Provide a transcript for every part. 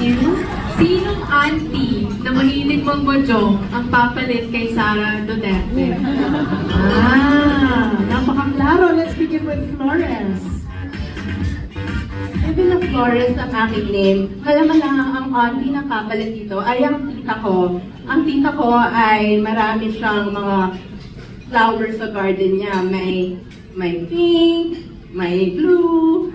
natin, sinong auntie na mahilig magbojong ang papalit kay Sara Duterte? Napakaklaro. Let's begin with Flores. Evelyn Flores ang aking name. Malaman ang auntie na kapalit dito ay ang tita ko. Ang tita ko ay marami siyang mga flowers sa garden niya. May pink, may blue,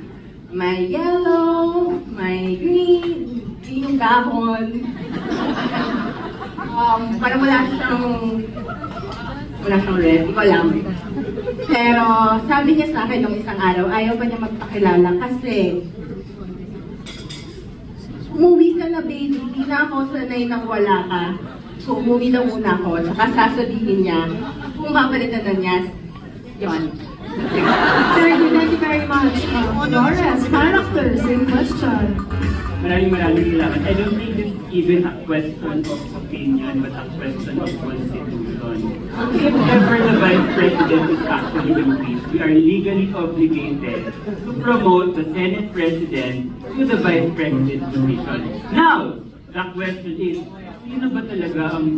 may yellow, may green, yung dahon. Parang wala siyang red, hindi ko alam. Pero sabi niya sa akin nung isang araw, ayaw pa niya magpakilala kasi umuwi ka na baby, hindi na ako sanay nang wala ka. So umuwi na muna ako, saka sasabihin niya, kung papalitan na niya, yun. Thank you very much. Flores, character, same question. Maraming salamat. I don't think it's even a question of opinion, but a question of constitution. If ever the Vice President is actually impeached, we are legally obligated to promote the Senate President to the Vice President position. Now, the question is, sino ba talaga ang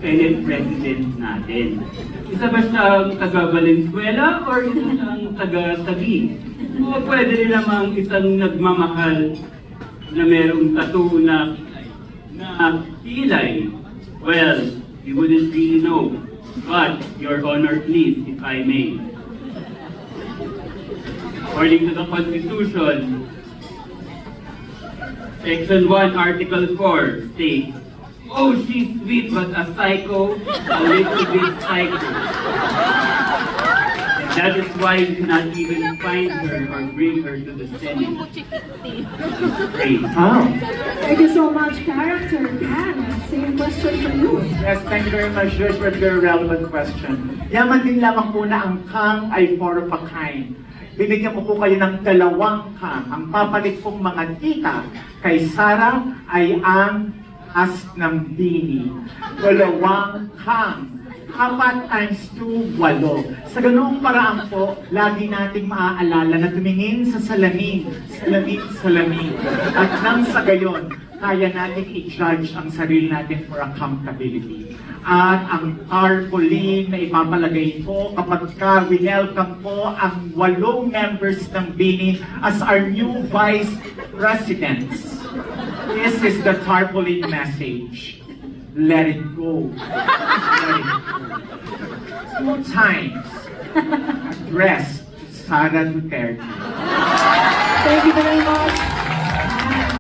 Senate President natin? Isa ba siyang taga Valenzuela or isa siyang taga Taguig? O pwede rin namang isang nagmamahal na merong tattoo na kilay? Well, we wouldn't really know. But, Your Honor, please, if I may. According to the Constitution, Section 1, Article 4 states, "Oh, she's sweet but a psycho, a little bit psycho." And that is why you cannot even find her or bring her to the Senate. Great. Thank you so much, character. Dan, same question for you. Yes, thank you very much, Josh, for the relevant question. Yaman din lamang po na ang Kang ay four of a kind. Bibigyan ko po kayo ng dalawang Kang. Ang papalit pong mga tita kay Sara ay ang as ng Bini. Dalawang Kang. 4 times 2, 8. Sa ganoong paraan po, lagi nating maaalala na tumingin sa salamin, salamin. At nang sa gayon, kaya nating i-judge ang sarili natin for accountability. At ang tarpaulin na ipapalagay po kapag welcome po ang 8 members ng Bini as our new Vice Presidents. This is the tarpaulin message. Let it go. Let it go. 2 times addressed Sara Duterte. Thank you very much.